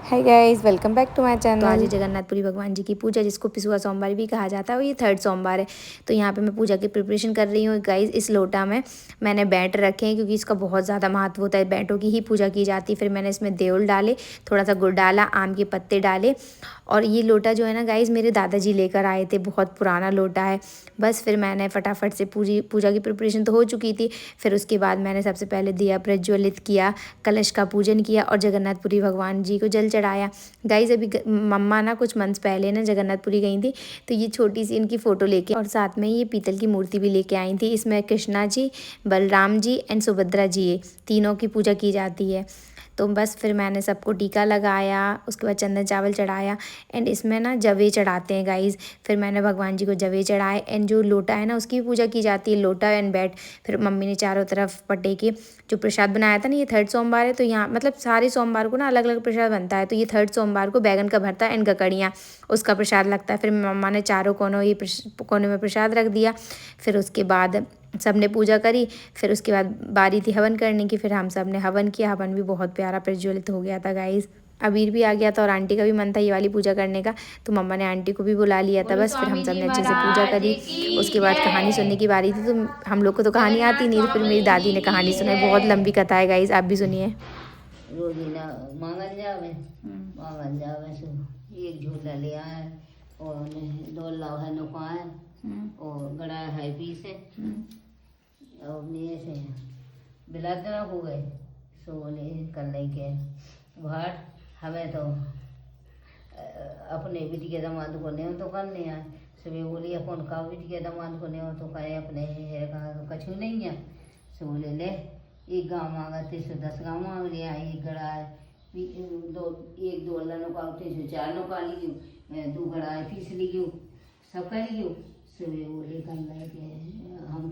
Hi guys, welcome back to my channel. तो आज जगन्नाथपुरी भगवान जी की पूजा, जिसको पिसुआ सोमवार भी कहा जाता है, और ये 3rd सोमवार है। तो यहाँ पे मैं पूजा की प्रिपरेशन कर रही हूँ गाइस। इस लोटा में मैंने बैट रखे हैं क्योंकि इसका बहुत ज़्यादा महत्व होता है, बैटों की ही पूजा की जाती है। फिर मैंने इसमें देवल डाले, थोड़ा सा गुड़ डाला, आम के पत्ते डाले। और ये लोटा जो है ना गाइस, मेरे दादाजी लेकर आए थे, बहुत पुराना लोटा है। बस फिर मैंने फटाफट से पूजा की प्रिपरेशन तो हो चुकी थी। फिर उसके बाद मैंने सबसे पहले दिया प्रज्वलित किया, कलश का पूजन किया और जगन्नाथपुरी भगवान जी को जल चढ़ाया। गाइज अभी मम्मा ना कुछ मंथ्स पहले ना जगन्नाथपुरी गई थी, तो ये छोटी सी इनकी फ़ोटो लेके और साथ में ये पीतल की मूर्ति भी लेके आई थी। इसमें कृष्णा जी, बलराम जी एंड सुभद्रा जी, ये तीनों की पूजा की जाती है। तो बस फिर मैंने सबको टीका लगाया, उसके बाद चंदन चावल चढ़ाया एंड इसमें ना जवे चढ़ाते हैं गाइज़। फिर मैंने भगवान जी को जवे चढ़ाए एंड जो लोटा है ना उसकी भी पूजा की जाती है, लोटा एंड बैट। फिर मम्मी ने चारों तरफ पटे के जो प्रसाद बनाया था ना, ये 3rd सोमवार है तो यहाँ मतलब सारे सोमवार को ना अलग अलग प्रसाद बनता है। तो ये 3rd सोमवार को बैगन का भरता एंड गकड़ियाँ, उसका प्रसाद लगता है। फिर मम्मा ने चारों कोनों ये कोने में प्रसाद रख दिया। फिर उसके बाद सब ने पूजा करी। फिर उसके बाद बारी थी हवन करने की, फिर हम सब ने हवन किया। हवन भी बहुत प्यारा प्रज्वलित हो गया था गाइस। अबीर भी आ गया था और आंटी का भी मन था ये वाली पूजा करने का, तो मम्मा ने आंटी को भी बुला लिया था। बस फिर हम सब ने अच्छे से पूजा करी। उसके बाद कहानी सुनने की बारी थी, तो हम लोग को तो कहानी आती नहीं थी, फिर मेरी दादी ने कहानी सुनाई। बहुत लंबी कथा है गाइस, आप भी सुनिए। रोजीना मांगन जावे सो एक झूला ले आए और दो लाव है नुकाए और गड़ा है पीसे और लिए से बिलातना हो गए सो बोले कर ले के भाट हमें तो अपने बेटी के दामाद को नहीं तो करने आए सभी बोली अपन का बेटी के दामाद को नहीं तो कहे अपने है कहा कछु नहीं है सो बोले ले एक गाँव मांगते सो 10 गाँव मांग लिया, एक गड़ा है एक दो अल्लाह नो पाते सो 4 नो पा ली क्यों 2 गड़ा है पीस ली क्यों सब कर क्यों सवे बोले कर के हम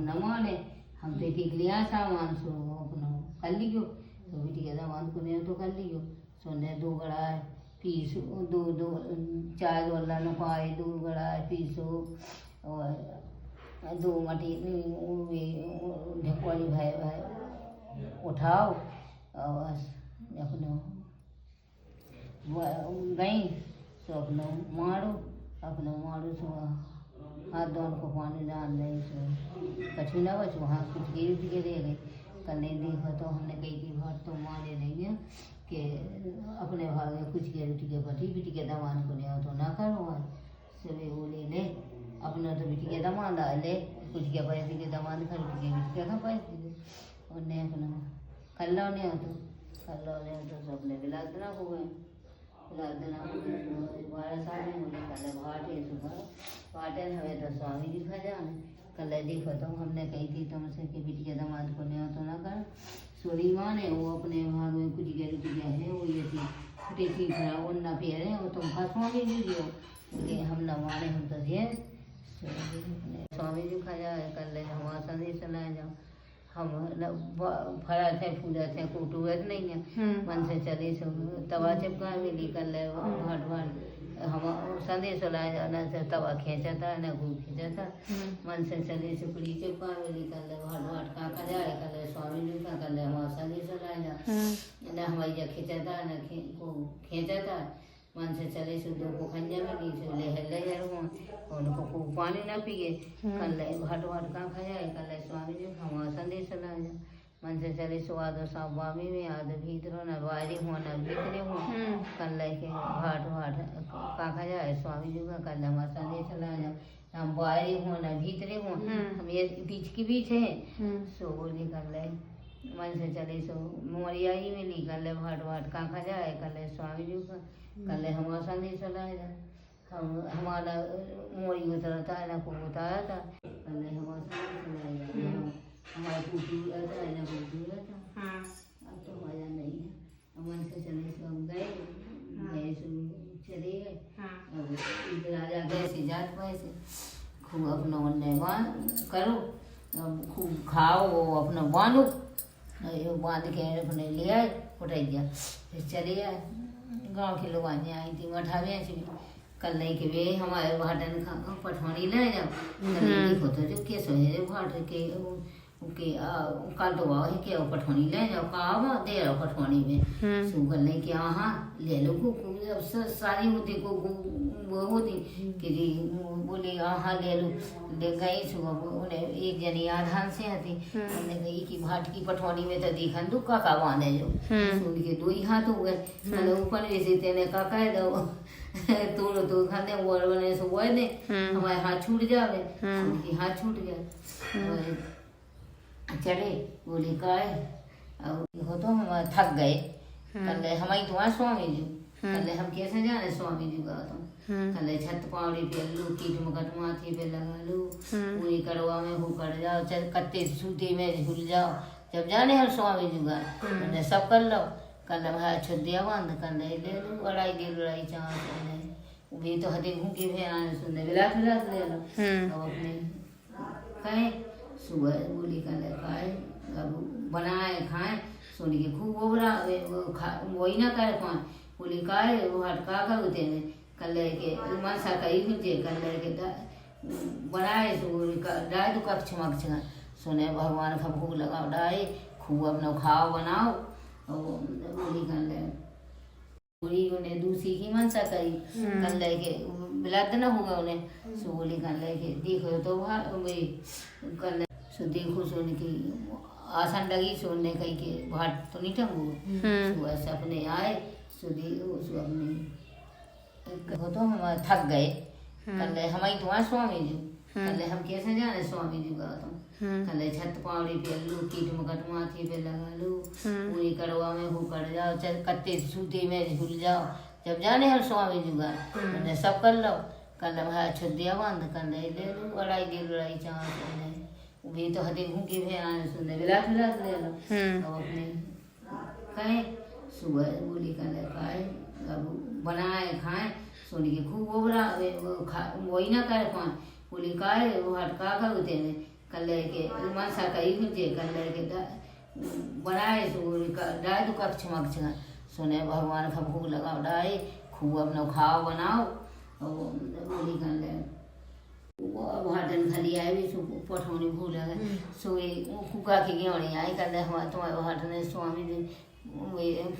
न माने हम तो एक लिया सामान सो अपना कर ली क्यों तो बेटी के दामाद को नहीं तो कर ली क्यों सोने 2 गड़ा है पीस 4 अल्लाह नो पाए 2 गड़ा है पीसो और 2 मटी ढेकुआनी भाई उठाओ और अपना गई सो अपना मारो सो हाथ धोन को पानी डाल रही सो कछु ना बच वहाँ कुछ गिर के दे गई। कल नहीं देखा तो हमने कही कि भाट तो माने नहीं है कि अपने भाग में कुछ के रोटी के पटी बेटी के दामान को नहीं तो ना करो सभी बोले ले अपना तो बेटी के दामान ले कुछ के पैसे के दामान खा बेटी के पैसे उन्हें अपना कल्ला नहीं तो सबने बिलातना हो गए 12 साल में बोले कल भाटे सुबह भाटे हमें तो स्वामी जी खा जाने कल देखो तो हमने कही थी तुमसे कि बेटी के दामाद को नहीं तो ना कर सोरी माँ ने वो अपने भाग में कुछ गया है वो ये थी फटी थी खरा वो ना फेरे वो तुम फंसवाओगे वीडियो बोले हम न माने हम तो थे स्वामी जी खा जाए कल हमारा संदेश चलाए जाओ हम फरा थे फूला थे कुटुवत नहीं है मन से चले सो तवा चिपका मिली कर ले भाट हम संदेश लाए जाना से तवा खींचा था ना घू खींचा था मन से चले सुपड़ी चिपका मिली कर ले भाट का कर जाए कर ले स्वामी जी का कर ले हमारा संदेश लाए जा ना हमारी जा खींचा था ना खींचा था मन से चले सो 2 को खंजा में दी सो ले उनको खूब पानी ना पिए कल भाट का खा जाए कल स्वामी जी हमारा संदेश लाए मन से चले सो आदो साहब बामी में आदो भीतरों न बाहरी हुआ न भीतरे हुआ कल के भाट का खा जाए स्वामी जी का कल हमारा संदेश लाए हम बाहरी हुआ न भीतरे हुआ हम ये बीच की बीच है सो बोली कल मन से चले सो मोरिया ही मिली कल भाट का खा जाए कल स्वामी जी का कल हमारा संदेश लाए हम हमारा मोरी उतरता है ना को उतारा था कल हमारा संदेश लाए हमारा कुटू रहता है ना कुटू रहता अब तो मजा नहीं है मन से चले सो हम गए सो चले गए इधर आ जा गए से जात पाए से खूब अपना करो खूब खाओ अपना बांधो बांध के अपने ले आए उठाई दिया फिर चले आए गाँव के लोग आने आई थी मठावे ऐसे कल नहीं के वे हमारे भाटन पठवानी ले जाओ देखो तो जो कैसे भाट के के कल तो आओ ही के पठौनी ले जाओ कहा दे रहो पठौनी में सो गल नहीं कि हाँ ले लो को सारी होती को वो होती कि जी बोली हाँ ले लो ले गई सुबह उन्हें एक जनी आधान से आती हमने कही कि भाट की पठौनी में तो दिखन दो काका बांधे जो सुन के दो ही हाथ हो गए मैंने ऊपर वैसे तेने काका है दो तो खाने वो बने सो वो ने हमारे हाथ छूट जावे उनकी हाथ छूट गया चले बोली का हो तो हम थक गए कल हमारी तुम्हारे स्वामी जी कल हम कैसे जाने स्वामी जी का तो कल छत पावड़ी पे लू कीट मकट माथी पे लगा लू पूरी कड़वा में हो कर जाओ चल कत्ते सूती में झूल जाओ जब जाने हम स्वामी जी का मैंने सब कर लो कल भाई छुद्दिया बांध कर ले लो लड़ाई दी लड़ाई चाह भी तो हदी घूम के आने सुनने बिलात बिलात ले लो अब अपने कहें सुबह बोली कल खाए अब बनाए खाए सोनी के खूब ओबरा वही ना करे पान बोली काए वो हटका का होते हैं कल के मानसा का ही मुझे कल के बनाए सो डाय तो कक्ष मक्ष सुने भगवान का भोग लगाओ डाय खूब अपना खाओ बनाओ बोली कल पूरी उन्हें दूसरी की मनसा करी कल के बिलात ना होगा उन्हें सो बोली कल के देखो तो वही कल सो देखो सोने की आसान लगी सोने कहीं के भाट तो नहीं टंगू सुबह से अपने आए सो देखो सो अपने हो तो हम थक गए कल हमारी तुम्हारे स्वामी जी कल हम कैसे जाने स्वामी जी का तो कल छत पावड़ी पे लू कीट मकट माथी पे लगा लू पूरी कड़वा में हो कर जाओ चल कत्ते सूती में झूल जाओ जब जाने हम स्वामी जी का मैंने सब कर लो कल भाई छुद्दिया बांध कर ले लो लड़ाई दी लड़ाई चाह भी तो हदी घूम के आने सुनने बिलात बिलात ले लो अब अपने कहें सुबह बोली कल खाए अब बनाए खाए सोनी के खूब ओबरा वही ना करे पान बोली काए वो हटका का होते हैं कल के मनसा का ही मुझे कल के बनाए सो डाय तो कक्ष मक्ष सुने भगवान का भोग लगाओ डाय खूब अपना खाओ बनाओ बोली कल भाटन खाली आए भी सो पठौनी भूल गए सो ये कुका की गेवड़ी आई कल हमारे तुम्हारे भाटन स्वामी जी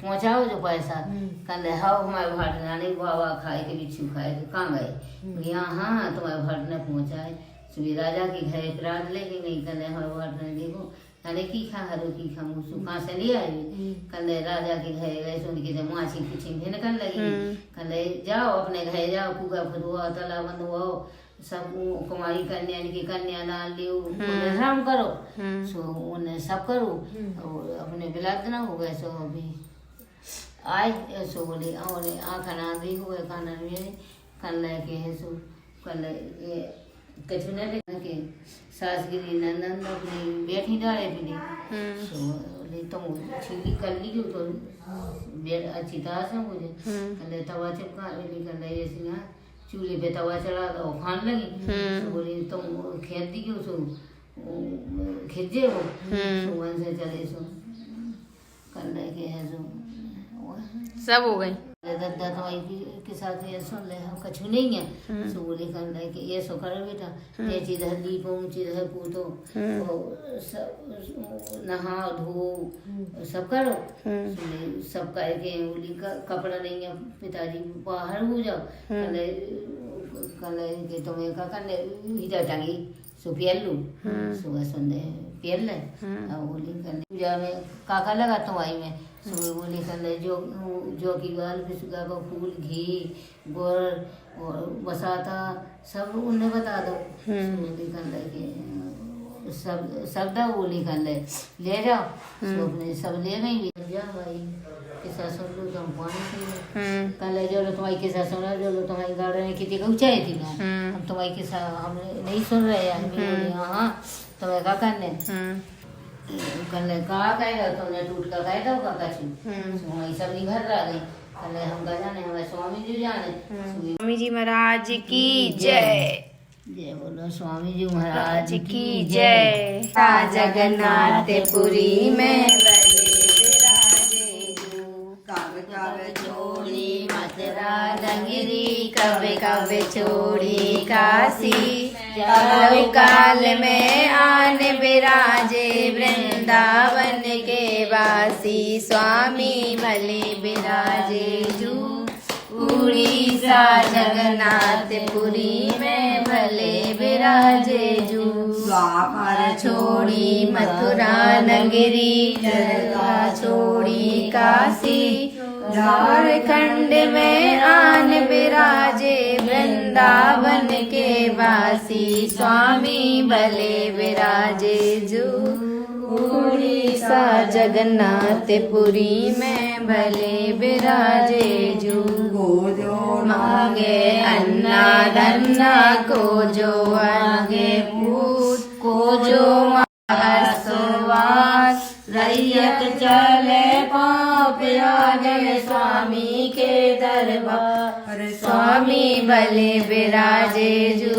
पहुँचाओ जो पैसा कल हाओ हमारे भाटन आने बाबा खाए के बिच्छू खाए के कहाँ गए हाँ तुम्हारे भाटन पहुँचाए सुबह राजा के घर एक रात लेके नहीं कल हमारे भाटन देखो अरे की खा हरो की खा मुँह कहाँ से ले आई कल राजा के घर गए सुन के जब माछी खिची भिनकन लगी कल जाओ अपने घर जाओ कुका फुदुआ तला बंधुआओ सब कुमारी कन्या की कन्यादान लियो राम करो सो उन्हें सब करो और अपने बिलात ना हो गए सो अभी आए सो बोले और आँखना भी हुए खाना भी कल के है सो कल ये कछु न के सासगिरी नंदन अपनी बैठी डाले पीली सो बोले तुम छिली कर ली तो अच्छी तरह से मुझे कल तवा चिपका ली कल ऐसी यहाँ चूल्हे पे तवा चढ़ा दो खान लगी तो बोली तुम खेती क्यों सो खिजे हो सुबह से चले सो कल के है सो सब हो गई दादा तो के साथ ये सुन ले हम कछु नहीं है सो बोले कल के ये सो करो बेटा ये चीज है दी पहुंची है पूतो सब नहा धो सब करो सब करके बोली कपड़ा नहीं है पिताजी बाहर हो जाओ कल के तुम्हें का करने इधर टांगी सो पियल लू सुबह सुनने पियल ले बोली करने पूजा में काका लगा तुम्हारी में सुबह बोली करने जो की गाल फिसका का फूल घी गुड़ और बसाता सब उन्हें बता दो बोली करने के सब दा बोली करने ले जाओ सो अपने सब ले गई जा भाई किसा सुन लो तुम पानी पी कल जो लो तुम्हारी किसा सुना जो लो तुम्हारी गार्डन में कितनी ऊंचाई थी ना हम तुम्हारी किसा हम नहीं सुन रहे हैं बोले हाँ तुम्हें क्या करने कल कहा कहेगा तुमने टूट का कह दो का कछु वही सब निभर रहा गई कल हम का जाने हमारे स्वामी जी जाने स्वामी जी महाराज की जय जय बोलो स्वामी जी महाराज की जय। जगन्नाथपुरी में छोड़ी मथुरा डंगरी कब कब छोड़ी काशी चारों काल में आन बिराजे वृंदावन के वासी स्वामी भले बिराजे जू उड़ीसा जगन्नाथपुरी में भले बिराजे जू द्वापर छोड़ी मथुरा नगरी जरका छोड़ी काशी झारखंड में आन बिराजे वृंदावन के वासी स्वामी भले बिराजे जू उड़ीसा जगन्नाथपुरी में भले बिराजे जू मांगे अन्ना धन्ना को जो आगे पूत को जो महासवास रैयत चले पाप आगे स्वामी के दरबार स्वामी भले बिराजे जू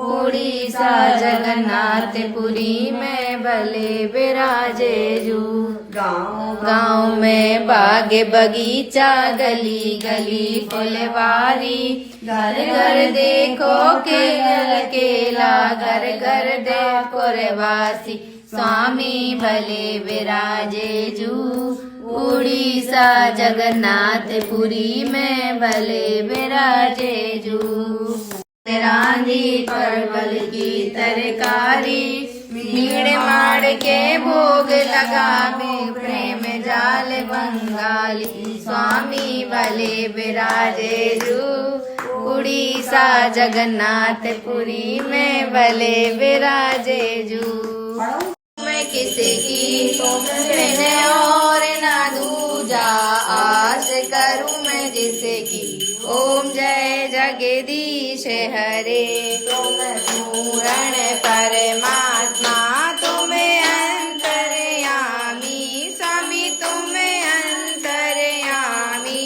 उड़ीसा जगन्नाथपुरी में भले बिराजे जू गाँव में बाग बगीचा गली गली फुलवारी घर घर देखो केला घर घर देखो रेवासी स्वामी भले बिराजे जू उड़ीसा जगन्नाथपुरी में भले बिराजे जू रांधी परवल की तरकारी मीड़ माड़ के भोग लगावे प्रेम जाल बंगाली स्वामी भले बिराजे जू उड़ीसा जगन्नाथपुरी में भले बिराजे जू मैं किसी की मैंने और ना दूजा आस करूं मैं जिसे की ओम जय जगदीश हरे तुम पूर्ण परमात्मा तुम्हें अंतर्यामी स्वामी तुम्हें अंतर्यामी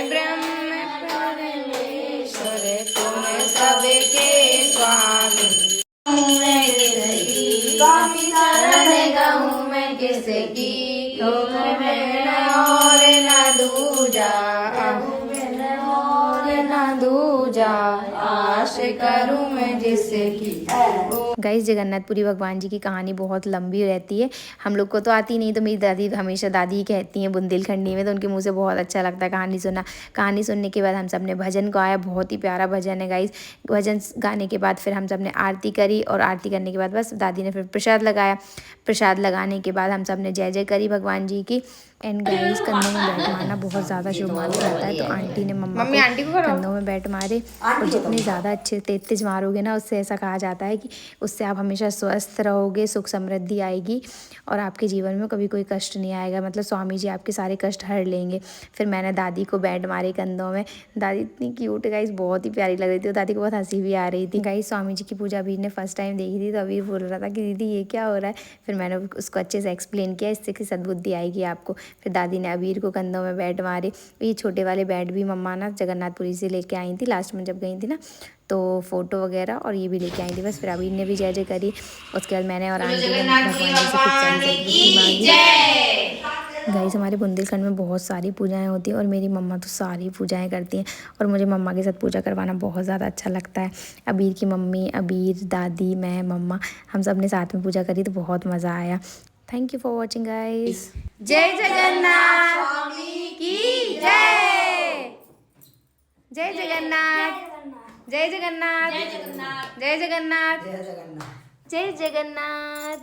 ब्रह्म परमेश्वर तुम सबके स्वामी स्वामी शरण गहूँ मैं किसकी तुम मैं और न दूजा दूजा आश करूं मैं जिसकी। गाइस जगन्नाथपुरी भगवान जी की कहानी बहुत लंबी रहती है, हम लोग को तो आती नहीं, तो मेरी दादी हमेशा दादी कहती हैं बुंदेलखंडी में, तो उनके मुंह से बहुत अच्छा लगता है कहानी सुनना। कहानी सुनने के बाद हम सब ने भजन गाया, बहुत ही प्यारा भजन है गाइस। भजन गाने के बाद फिर हम सब ने आरती करी, और आरती करने के बाद बस दादी ने फिर प्रसाद लगाया। प्रसाद लगाने के बाद हम सब ने जय जय करी भगवान जी की। एंड गाइस कंधों में बैठ मारना बहुत ज़्यादा शुभ माना जाता है, तो आंटी ने मम्मा को कंधों में बैठ मारे, और जितने ज़्यादा अच्छे तेज मारोगे ना, उससे ऐसा कहा जाता है कि उससे आप हमेशा स्वस्थ रहोगे, सुख समृद्धि आएगी और आपके जीवन में कभी कोई कष्ट नहीं आएगा, मतलब स्वामी जी आपके सारे कष्ट हर लेंगे। फिर मैंने दादी को बैठ मारे कंधों में। दादी इतनी क्यूट है गाइस, बहुत ही प्यारी लग रही थी, और दादी को बहुत हंसी भी आ रही थी। गाइस स्वामी जी की पूजा अबीर ने फर्स्ट टाइम देखी थी, तो अबीर बोल रहा था कि दीदी ये क्या हो रहा है। फिर मैंने उसको अच्छे से एक्सप्लेन किया, इससे कि सद्बुद्धि आएगी आपको। फिर दादी ने अबीर को कंधों में बैठ मारे। ये छोटे वाले बैट भी मम्मा ना जगन्नाथपुरी से लेके आई थी, लास्ट में जब गई थी ना, तो फोटो वगैरह और ये भी लेके आई थी। बस फिर अबीर ने भी जय जय करी। उसके बाद मैंने और आंटी ने भगवान जी से कुछ मांगी। गाइस हमारे बुंदेलखंड में बहुत सारी पूजाएं होती हैं, और मेरी मम्मा तो सारी पूजाएं करती हैं, और मुझे मम्मा के साथ पूजा करवाना बहुत ज़्यादा अच्छा लगता है। अबीर की मम्मी, अबीर, दादी, मैं, मम्मा, हम सब ने साथ में पूजा करी, तो बहुत मज़ा आया। Thank you for watching guys. जय जगन्नाथ स्वामी की जय। जय जगन्नाथ, जय जगन्नाथ, जय जगन्नाथ, जय जगन्नाथ, जय जगन्नाथ।